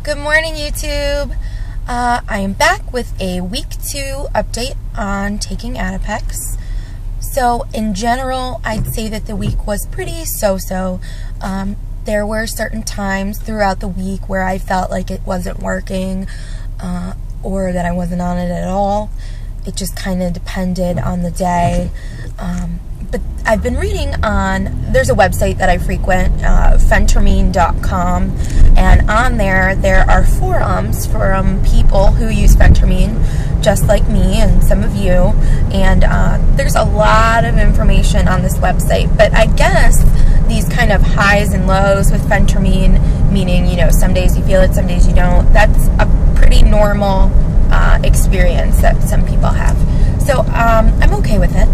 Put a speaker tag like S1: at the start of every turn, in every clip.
S1: Good morning, YouTube. I am back with a week 2 update on taking Adipex. So in general, I'd say that the week was pretty so-so. There were certain times throughout the week where I felt like it wasn't working or that I wasn't on it at all. It just kind of depended on the day. But I've been reading on, there's a website that I frequent, phentermine.com, and on there are forums from people who use phentermine, just like me and some of you, and there's a lot of information on this website. But I guess these kind of highs and lows with phentermine, meaning, you know, some days you feel it, some days you don't, that's a pretty normal experience that some people have. So I'm okay with it.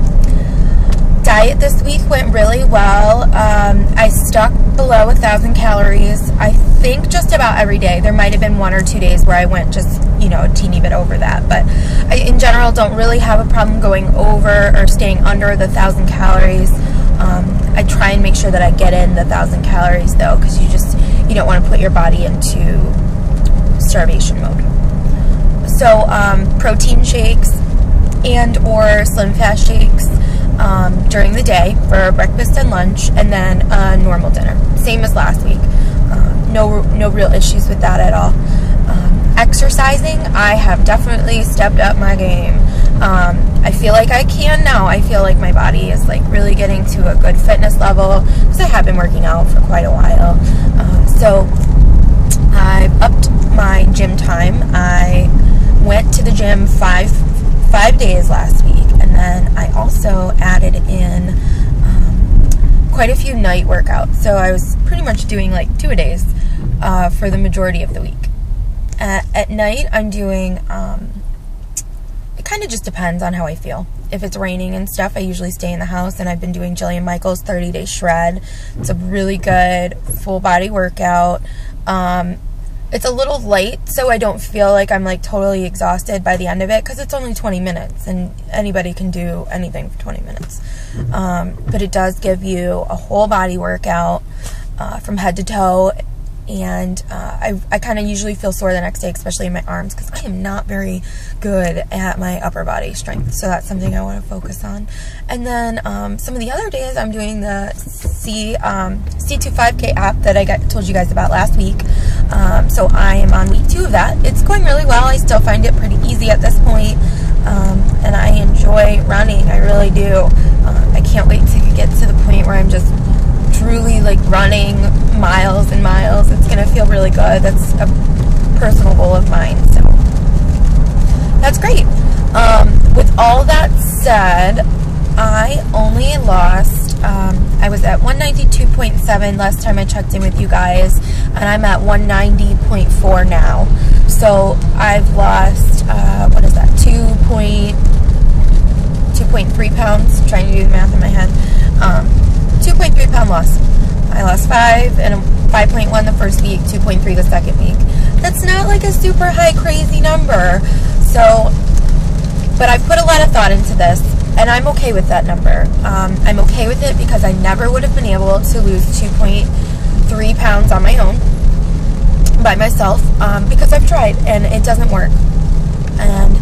S1: Diet this week went really well. I stuck below 1,000 calories, I think, just about every day. There might have been 1 or 2 days where I went just, you know, a teeny bit over that. But I, in general, don't really have a problem going over or staying under the 1,000 calories. I try and make sure that I get in the 1,000 calories, though, because you don't want to put your body into starvation mode. So protein shakes and or slim fast shakes during the day for breakfast and lunch, and then a normal dinner, same as last week. No real issues with that at all. Exercising, I have definitely stepped up my game. I feel like I can now. I feel like my body is like really getting to a good fitness level because I have been working out for quite a while. So I've upped my gym time. I went to the gym five days last week, and then I also added in quite a few night workouts. So I was pretty much doing like 2 a days for the majority of the week. At night, I'm doing, it kind of just depends on how I feel. If it's raining and stuff, I usually stay in the house, and I've been doing Jillian Michaels' 30-day shred. It's a really good full body workout. It's a little light, so I don't feel like I'm like totally exhausted by the end of it, because it's only 20 minutes, and anybody can do anything for 20 minutes. But it does give you a whole body workout from head to toe, and I kind of usually feel sore the next day, especially in my arms, because I am not very good at my upper body strength, so that's something I want to focus on. And then some of the other days I'm doing the C25K app that I told you guys about last week. So I am on week 2 of that. It's going really well. I still find it pretty easy at this point, and I enjoy running. I really do. I can't wait to get to the point where I'm just truly like running miles and miles. It's gonna feel really good. That's a personal goal of mine, so that's great. With all that said, I only lost, I was at 192.7 last time I checked in with you guys, and I'm at 190.4 now. So I've lost, what is that, 2.3 pounds, trying to do the math in my head. 2.3 pound loss. I lost 5 and 5.1 the first week, 2.3 the second week. That's not like a super high crazy number. So, but I put a lot of thought into this, and I'm okay with that number. I'm okay with it because I never would have been able to lose 2.3 pounds on my own, by myself, because I've tried and it doesn't work. And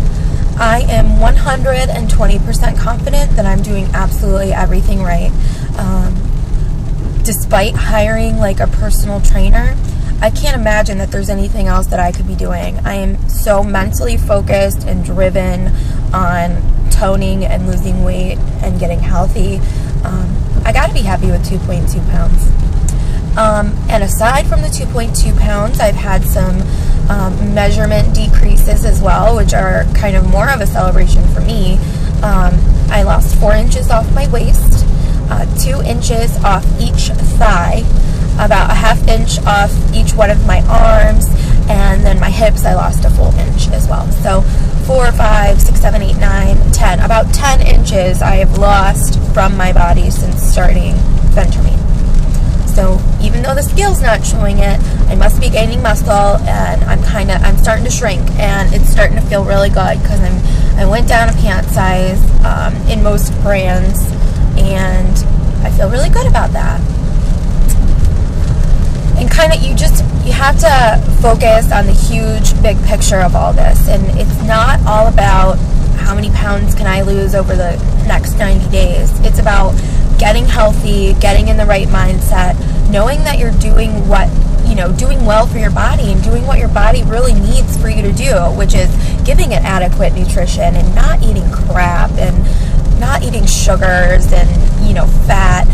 S1: I am 120% confident that I'm doing absolutely everything right. Despite hiring like a personal trainer, I can't imagine that there's anything else that I could be doing. I am so mentally focused and driven on toning and losing weight and getting healthy. I gotta be happy with 2.2 pounds. And aside from the 2.2 pounds, I've had some measurement decreases as well, which are kind of more of a celebration for me. I lost 4 inches off my waist, 2 inches off each thigh, about a ½ inch off each one of my arms, and then my hips I lost a full inch as well. So 4, 5, 6, 7, 8, 9, 10, about 10 inches I have lost from my body since starting phentermine. So even though the scale's not showing it, I must be gaining muscle, and I'm starting to shrink, and it's starting to feel really good because I went down a pant size in most brands, and I feel really good about that. And kind of you have to focus on the huge big picture of all this. And it's not all about how many pounds can I lose over the next 90 days. It's about getting healthy, getting in the right mindset, knowing that you're doing doing well for your body and doing what your body really needs for you to do, which is giving it adequate nutrition and not eating crap and not eating sugars and, fat,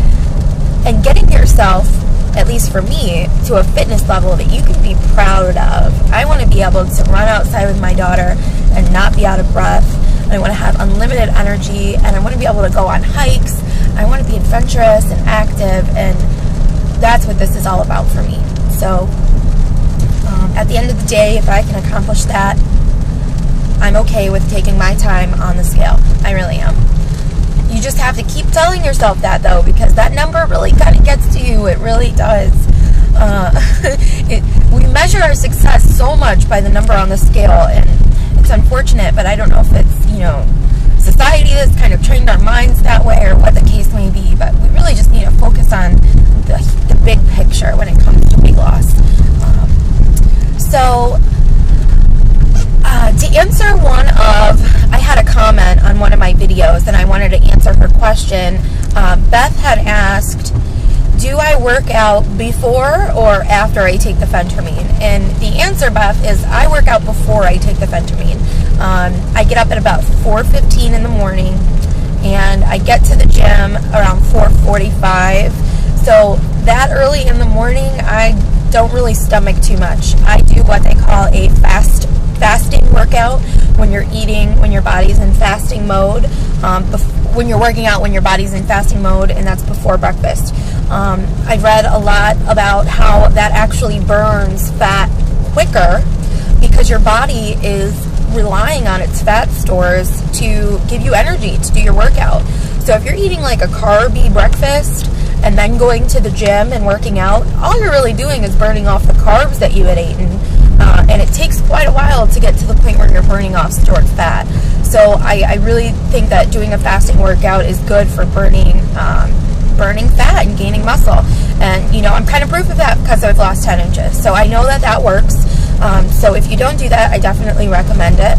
S1: and getting yourself, at least for me, to a fitness level that you can be proud of. I want to be able to run outside with my daughter and not be out of breath. I want to have unlimited energy, and I want to be able to go on hikes. I want to be adventurous and active, and that's what this is all about for me. So at the end of the day, if I can accomplish that, I'm okay with taking my time on the scale. I really am. You just have to keep telling yourself that, though, because that number really kind of gets to you. It really does. We measure our success so much by the number on the scale, and it's unfortunate, but I don't know if it's, society that's kind of trained our minds that way or what the case may be, but we really just need to focus on the big picture when it comes to weight loss. To answer I had a comment on one of my videos, and I wanted to answer her question. Beth had asked, do I work out before or after I take the phentermine? And the answer, Beth, is I work out before I take the phentermine. I get up at about 4:15 in the morning, and I get to the gym around 4:45. So that early in the morning, I don't really stomach too much. I do what they call a fasting workout, when you're eating, when your body's in fasting mode, when you're working out, when your body's in fasting mode, and that's before breakfast. I've read a lot about how that actually burns fat quicker because your body is relying on its fat stores to give you energy to do your workout. So if you're eating like a carby breakfast and then going to the gym and working out, all you're really doing is burning off the carbs that you had eaten. And it takes quite a while to get to the point where you're burning off stored fat. So I really think that doing a fasting workout is good for burning fat and gaining muscle. And, I'm kind of proof of that because I've lost 10 inches. So I know that that works. So if you don't do that, I definitely recommend it.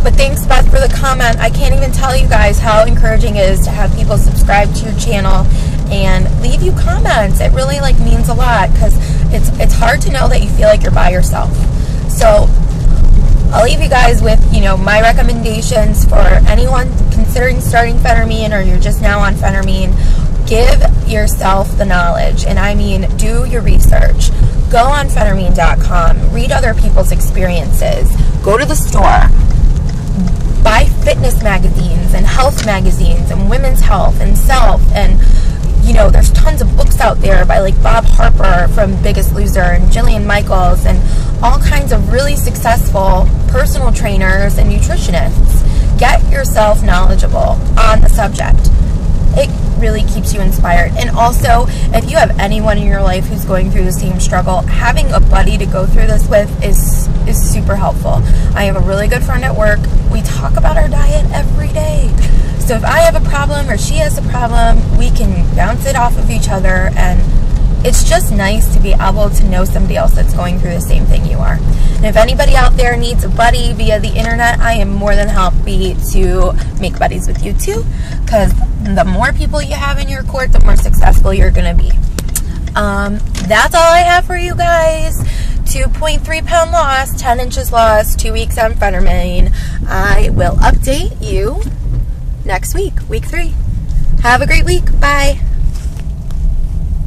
S1: But thanks, Beth, for the comment. I can't even tell you guys how encouraging it is to have people subscribe to your channel and leave you comments. It really means a lot, because it's hard to know that you feel like you're by yourself. So I'll leave you guys with my recommendations for anyone considering starting phentermine, or you're just now on phentermine. Give yourself the knowledge, and I mean do your research. Go on phentermine.com, read other people's experiences, go to the store, buy fitness magazines and health magazines and women's health and self, and there's tons of books out there by Bob Harper from Biggest Loser and Jillian Michaels and all kinds of really successful personal trainers and nutritionists. Get yourself knowledgeable on the subject. It really keeps you inspired. And also, if you have anyone in your life who's going through the same struggle, having a buddy to go through this with is super helpful. I have a really good friend at work. We talk about our diet every day. So if I have a problem or she has a problem, we can bounce it off of each other, and it's just nice to be able to know somebody else that's going through the same thing you are. And if anybody out there needs a buddy via the internet, I am more than happy to make buddies with you too, because the more people you have in your court, the more successful you're going to be. That's all I have for you guys. 2.3 pound loss, 10 inches lost, 2 weeks on phentermine. I will update you next week, week 3. Have a great week. Bye.